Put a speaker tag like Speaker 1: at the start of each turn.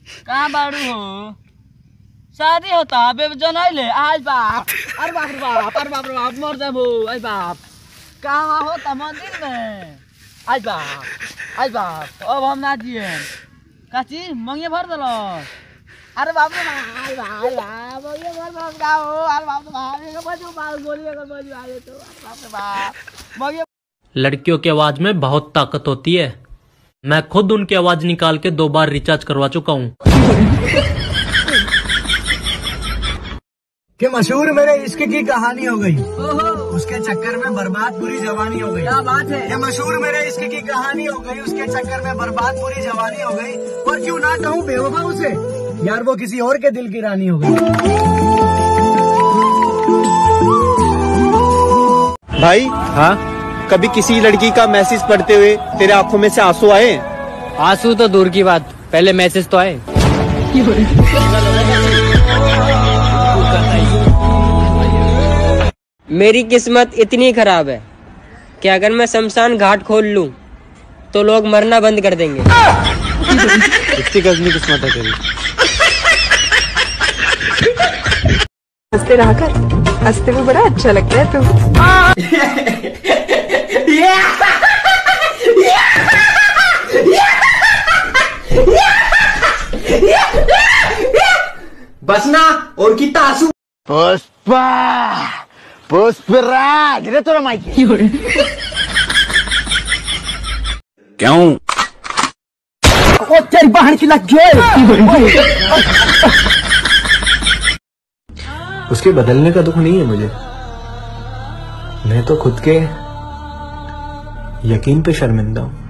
Speaker 1: कहाँ बाड़ू हो? शादी होता जनैले आज बाप। अरे बाप रे बाप, अरे बाप रे बाप, मर जाबो। आज बाप कहाँ होता? मंदिर में। आज बाप अब हम ना जिए काची मंगे भर दल। अरे बाप रे बाप, मंगे भर दल का हो। अरे बाप रे बाप, एक बजू बाल गोली अगर बजू आए तो बाप रे बाप मंगे।
Speaker 2: लड़कियों की आवाज में बहुत ताकत होती है। मैं खुद उनकी आवाज निकाल के 2 बार रिचार्ज करवा चुका हूँ।
Speaker 3: कि मशहूर मेरे इश्क की कहानी हो गई, उसके चक्कर में बर्बाद पूरी जवानी हो गई।
Speaker 1: क्या बात है?
Speaker 3: ये मशहूर मेरे इश्क की कहानी हो गई, उसके चक्कर में बर्बाद पूरी जवानी हो गई। और क्यों ना कहूँ बेवफा उसे, यार वो किसी और के दिल की रानी हो गई।
Speaker 4: भाई हाँ, कभी किसी लड़की का मैसेज पढ़ते हुए तेरे आंखों में से आंसू आए?
Speaker 2: आंसू तो दूर की बात, पहले मैसेज तो आए।
Speaker 5: मेरी किस्मत इतनी खराब है कि अगर मैं शमशान घाट खोल लूं तो लोग मरना बंद कर देंगे।
Speaker 4: इतनी गजनी किस्मत है तेरी।
Speaker 6: हंसते रहा कर, हंसते में बड़ा अच्छा लगता है तू।
Speaker 3: बसना और की तासु पुष्पराज रे तोरा माइक
Speaker 4: क्यों?
Speaker 3: ओ तेरी बहन की लग गई।
Speaker 7: उसके बदलने का दुख नहीं है मुझे, मैं तो खुद के यकीन पे शर्मिंदा हूं।